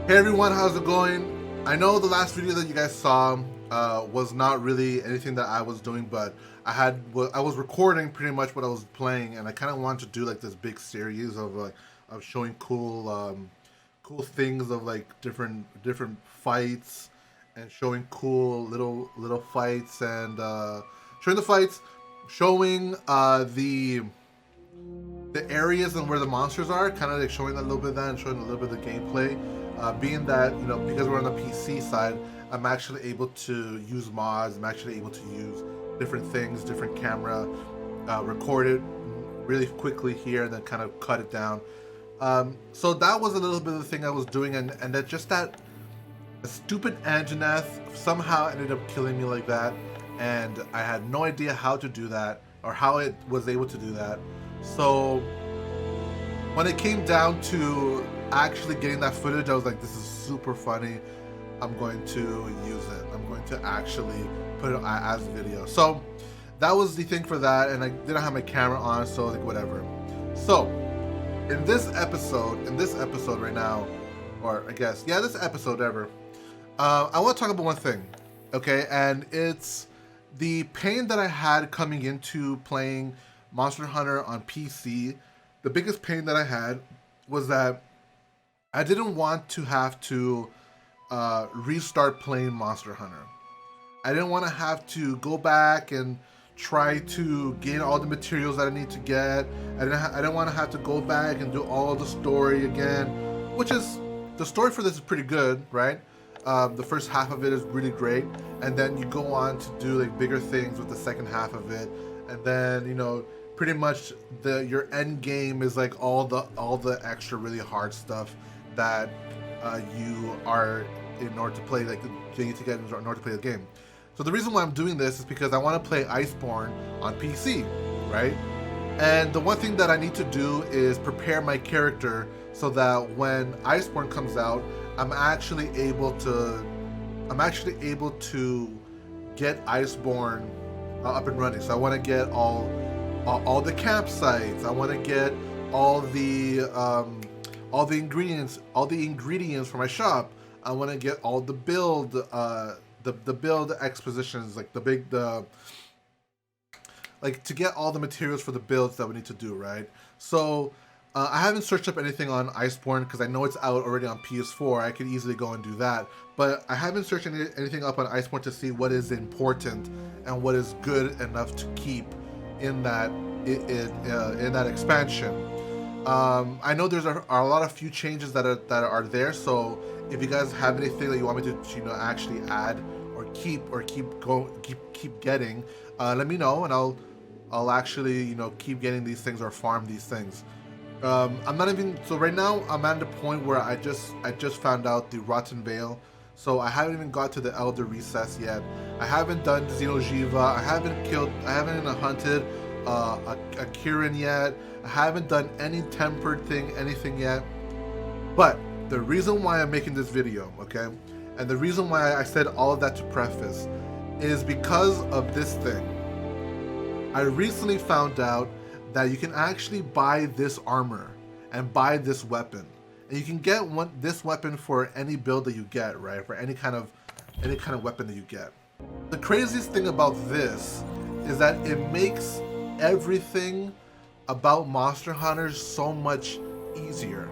Hey everyone, how's it going? I know the last video that you guys saw was not really anything that I was doing, but I was recording pretty much what I was playing, and I kind of wanted to do like this big series of showing cool things of like different fights and showing cool little fights and showing the fights, showing the areas and where the monsters are, kind of like showing a little bit of that and showing a little bit of the gameplay. Being that, because we're on the PC side, I'm actually able to use mods. I'm actually able to use different things, different camera, record it really quickly here, and then kind of cut it down. So that was a little bit of the thing I was doing, and that just that stupid Anjanath somehow ended up killing me like that, and I had no idea how to do that or how it was able to do that. So when it came down to actually getting that footage, I was like, this is super funny. I'm going to use it. I'm going to actually put it as a video. So that was the thing for that, and I didn't have my camera on, so like whatever. So in this episode right now, or I guess, yeah, this episode ever, I want to talk about one thing, okay? And it's the pain that I had coming into playing Monster Hunter on PC. The biggest pain that I had was that I didn't want to have to restart playing Monster Hunter. I didn't want to have to go back and try to gain all the materials that I need to get. I didn't want to have to go back and do all the story again, which is, the story for this is pretty good, right? The first half of it is really great, and then you go on to do like bigger things with the second half of it, and then pretty much your end game is like all the extra really hard stuff that you are in order to play, like you need to get in order to play the game. So the reason why I'm doing this is because I want to play Iceborne on PC, right? And the one thing that I need to do is prepare my character so that when Iceborne comes out, I'm actually able to get Iceborne up and running. So I want to get all the campsites. I want to get all the ingredients for my shop. I want to get all the build the build expositions, like to get all the materials for the builds that we need to do, right? So I haven't searched up anything on Iceborne because I know it's out already on PS4. I could easily go and do that, but I haven't searched anything up on Iceborne to see what is important and what is good enough to keep in that expansion. I know there's a lot of few changes that are there. So if you guys have anything that you want me to actually add or keep getting, let me know, and I'll actually keep getting these things or farm these things. I'm not even, so right now I'm at the point where I just found out the Rotten Vale, so I haven't even got to the Elder Recess yet. I haven't done Xeno'jiiva. I haven't hunted a Kirin yet. I haven't done any tempered anything yet. But the reason why I'm making this video, okay, and the reason why I said all of that to preface is because of this thing. I recently found out that you can actually buy this armor and buy this weapon, and you can get this weapon for any build that you get, right? For any kind of weapon that you get. The craziest thing about this is that it makes everything about Monster Hunter so much easier.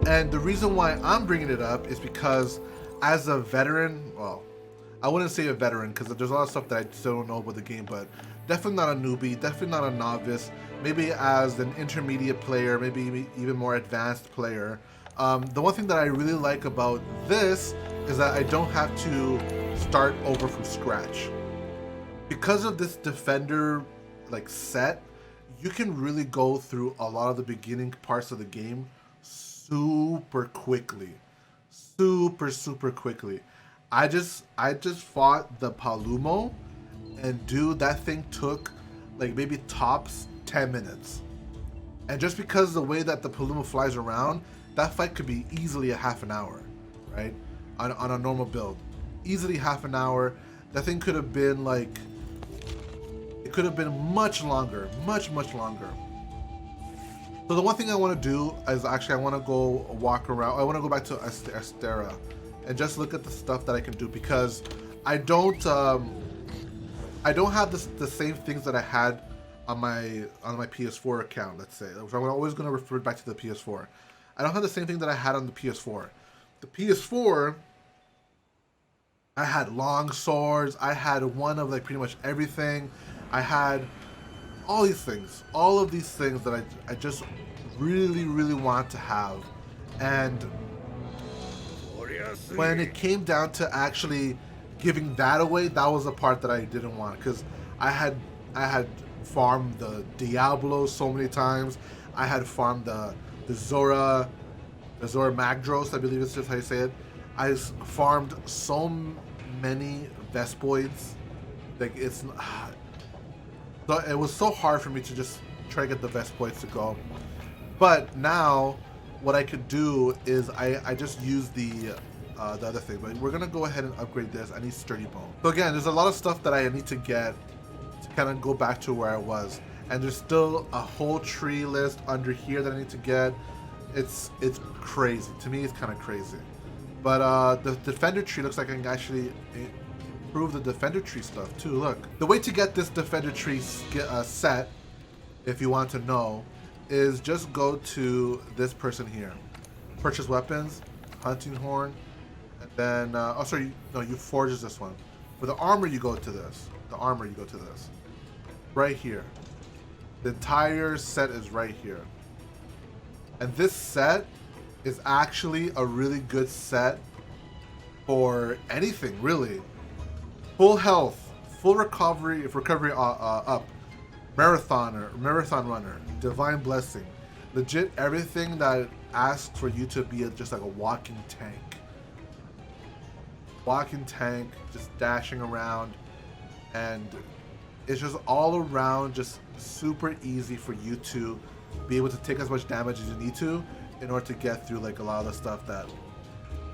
And the reason why I'm bringing it up is because as a veteran, well, I wouldn't say a veteran because there's a lot of stuff that I still don't know about the game, but definitely not a newbie, definitely not a novice, maybe as an intermediate player, maybe even more advanced player. The one thing that I really like about this is that I don't have to start over from scratch. Because of this Defender set, you can really go through a lot of the beginning parts of the game super quickly. Super quickly. I just fought the Palumo, and dude, that thing took like maybe tops 10 minutes. And just because the way that the Palumo flies around, that fight could be easily a half an hour, right? On a normal build. Easily half an hour. That thing could have been like, it could have been much longer, much longer. So the one thing I want to do is actually I want to go walk around. I want to go back to Astera and just look at the stuff that I can do, because I don't have the same things that I had on my PS4 account. Let's say, so I'm always going to refer back to the PS4. I don't have the same thing that I had on the PS4. The PS4, I had long swords. I had one of like pretty much everything. I had all these things, all of these things that I just really, really want to have. And when it came down to actually giving that away, that was the part that I didn't want, because I had farmed the Diablo so many times. I had farmed the Zora Magdros, I believe it's just how you say it. I farmed so many Vespoids. Like it was so hard for me to just try to get the Vespoids to go. But now what I could do is I just use the other thing. But we're gonna go ahead and upgrade this. I need sturdy bone. So again, there's a lot of stuff that I need to get to kind of go back to where I was. And there's still a whole tree list under here that I need to get. It's crazy. To me, it's kind of crazy. But the defender tree looks like I can actually improve the defender tree stuff too. Look, the way to get this defender tree set, if you want to know, is just go to this person here, purchase weapons, hunting horn, and then oh sorry, no, you forge this one. For the armor, you go to this. The armor, you go to this. Right here. The entire set is right here. And this set is actually a really good set for anything, really. Full health, full recovery, if recovery up, marathon runner, divine blessing, legit everything that asks for you to be just like a walking tank, just dashing around, and it's just all around just super easy for you to be able to take as much damage as you need to in order to get through like a lot of the stuff that,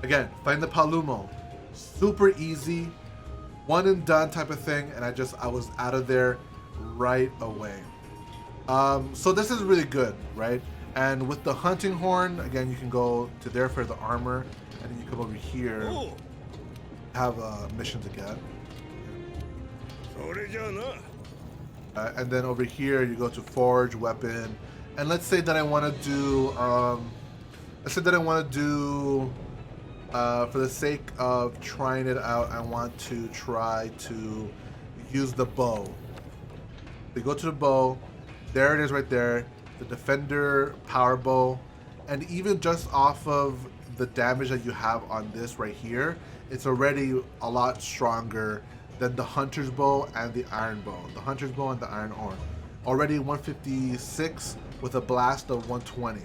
again, find the Palumo, super easy, one and done type of thing, and I was out of there right away. So this is really good, right? And with the hunting horn, again, you can go to there for the armor, and then you come over here, have a mission to get. And then over here, you go to forge weapon, and let's say that I want to do, for the sake of trying it out, I want to try to use the bow. You go to the bow, there it is right there, the defender power bow, and even just off of the damage that you have on this right here, it's already a lot stronger than the hunter's bow and the iron bow. The hunter's bow and the iron ore. Already 156 with a blast of 120,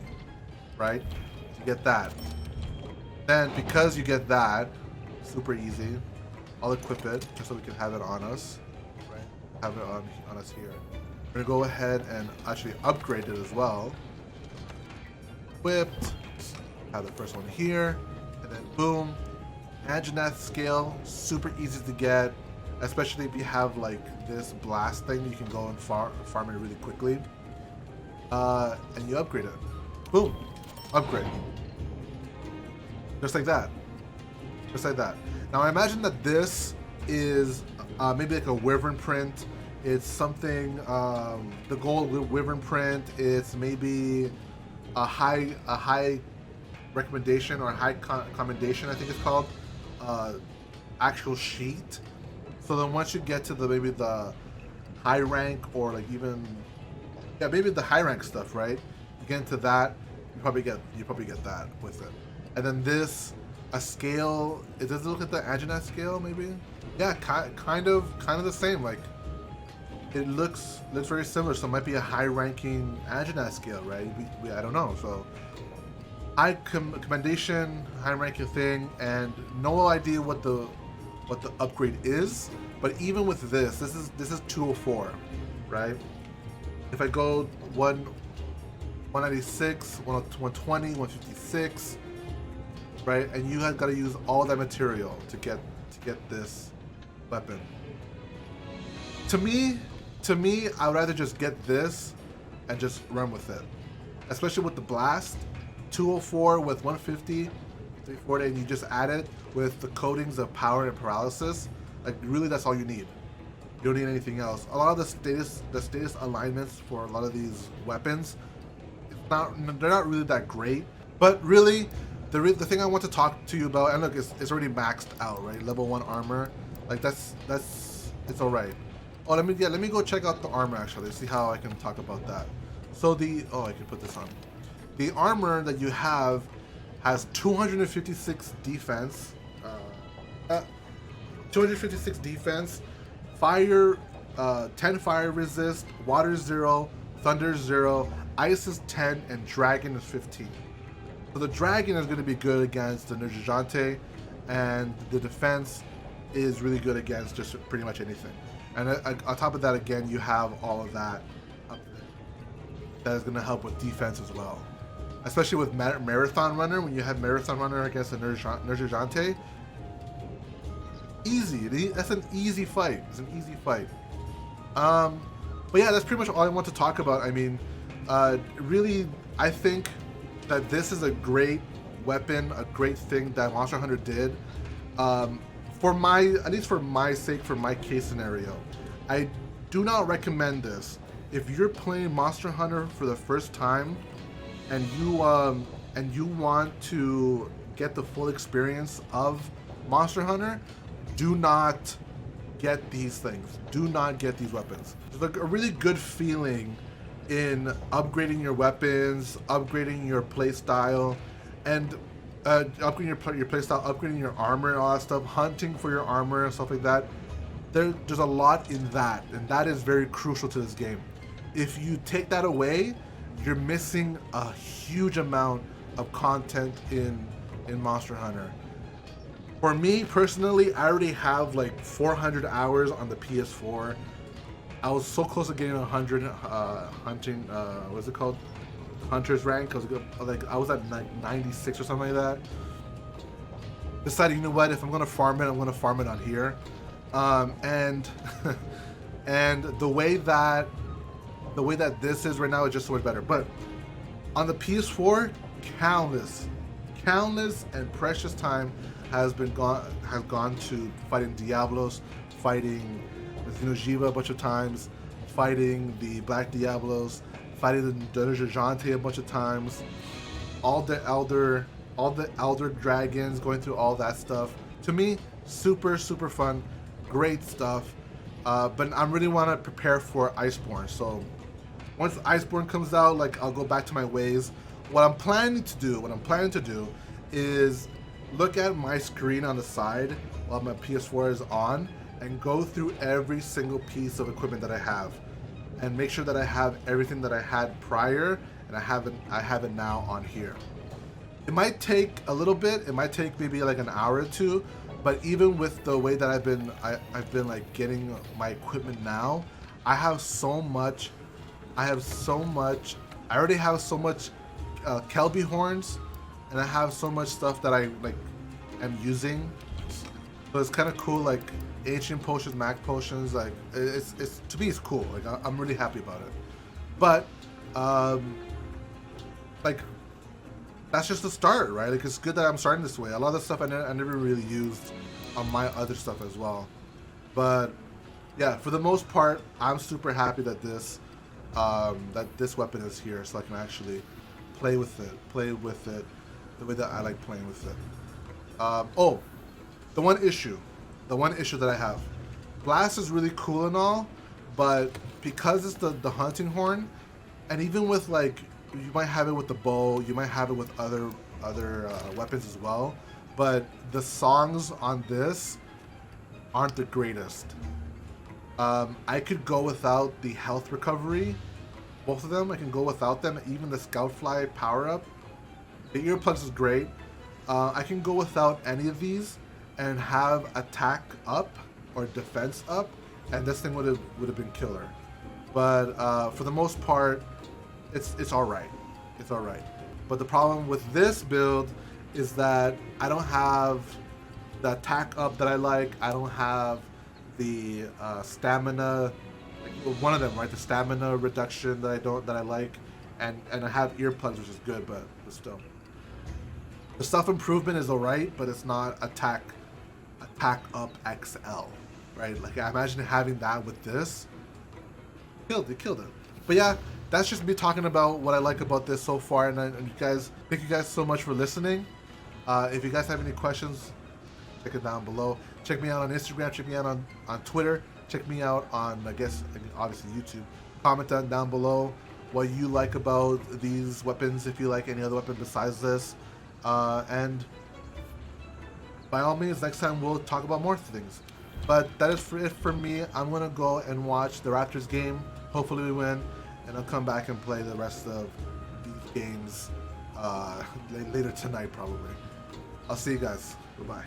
right? You get that. Then because you get that, super easy, I'll equip it just so we can have it on us, right? Have it on us here. We're gonna go ahead and actually upgrade it as well. Equipped, have the first one here, and then boom. Anjanath scale, super easy to get, especially if you have like this blast thing, you can go and farm it really quickly. And you upgrade it. Boom, upgrade. Just like that. Just like that. Now I imagine that this is maybe like a wyvern print. It's something, the gold wyvern print, it's maybe a high recommendation or a high commendation, I think it's called, actual sheet. So then once you get to maybe the high rank, or like even, yeah, maybe the high rank stuff, right? You get into that, you probably get that with it. And then this, a scale, does it look at the Anjanath scale maybe? Yeah, kind of the same. Like it looks very similar. So it might be a high ranking Anjanath scale, right? I don't know. So high commendation, high ranking thing, and no idea what the upgrade is. But even with this is 204, right? If I go 196, 120, 156, right? And you have got to use all that material to get this weapon. To me, I would rather just get this and just run with it. especially with the blast, 204 with 150, 340, and you just add it with the coatings of power and paralysis. Like really, that's all you need. You don't need anything else. A lot of the status alignments for a lot of these weapons, they're not really that great. But really, the thing I want to talk to you about, and look, it's already maxed out, right? Level 1 armor, like that's it's all right. Oh, let me go check out the armor actually, see how I can talk about that. So I can put this on. The armor that you have has 256 defense, 256 defense, fire, 10 fire resist, water 0, thunder 0, ice is 10, and dragon is 15. So the dragon is going to be good against the Nergigante, and the defense is really good against just pretty much anything. And on top of that, again, you have all of that up there. That is going to help with defense as well. Especially with Marathon Runner, when you have Marathon Runner against the Nergigante, easy. That's an easy fight. It's an easy fight. But yeah, that's pretty much all I want to talk about. I mean, really, I think that this is a great weapon, a great thing that Monster Hunter did. At least for my sake, for my case scenario, I do not recommend this. If you're playing Monster Hunter for the first time, and you want to get the full experience of Monster Hunter, do not get these things. Do not get these weapons. There's like a really good feeling in upgrading your weapons, upgrading your playstyle, and upgrading your playstyle, upgrading your armor and all that stuff, hunting for your armor and stuff like that. There's a lot in that, and that is very crucial to this game. If you take that away, you're missing a huge amount of content in Monster Hunter. For me personally, I already have like 400 hours on the PS4. I was so close to getting 100 hunting. What's it called? Hunter's rank. I was at 96 or something like that. Decided, you know what? If I'm gonna farm it, I'm gonna farm it on here. And and the way that this is right now is just so much better. But on the PS4, countless and precious time has gone to fighting Diablos, fighting the Xeno'jiiva a bunch of times, fighting the Black Diablos, fighting the Nergigante a bunch of times, all the Elder Dragons, going through all that stuff. To me, super fun, great stuff. But I really want to prepare for Iceborne. So once Iceborne comes out, like, I'll go back to my ways. What I'm planning to do is look at my screen on the side while my PS4 is on and go through every single piece of equipment that I have and make sure that I have everything that I had prior and I have it now on here. It might take a little bit, it might take maybe like an hour or two, but even with the way that I've been like getting my equipment now, I have so much. I already have so much Kelby horns, and I have so much stuff that I like am using. So it's kind of cool, like ancient potions, mag potions. Like it's to me it's cool. Like I'm really happy about it. But like that's just the start, right? Like it's good that I'm starting this way. A lot of the stuff I never really used on my other stuff as well. But yeah, for the most part, I'm super happy that this weapon is here, so I can actually play with it the way that I like playing with it. The one issue that I have, Blast is really cool and all, but because it's the hunting horn, and even with like, you might have it with the bow, you might have it with other weapons as well, but the songs on this aren't the greatest. I could go without the health recovery. Both of them, I can go without them. Even the Scoutfly power-up. The earplugs is great. I can go without any of these and have attack up or defense up, and this thing would have been killer. But for the most part, it's all right. It's all right. But the problem with this build is that I don't have the attack up that I like. I don't have the stamina, like one of them, right? The stamina reduction that I like, and I have earplugs, which is good, but still. The self improvement is alright, but it's not attack up XL, right? Like I imagine having that with this, killed it. But yeah, that's just me talking about what I like about this so far, and you guys, thank you guys so much for listening. If you guys have any questions, check it down below. Check me out on Instagram. Check me out on Twitter. Check me out on, I guess, obviously YouTube. Comment down below what you like about these weapons, if you like any other weapon besides this. And by all means, next time we'll talk about more things. But that is it for me. I'm going to go and watch the Raptors game. Hopefully we win. And I'll come back and play the rest of these games later tonight, probably. I'll see you guys. Goodbye.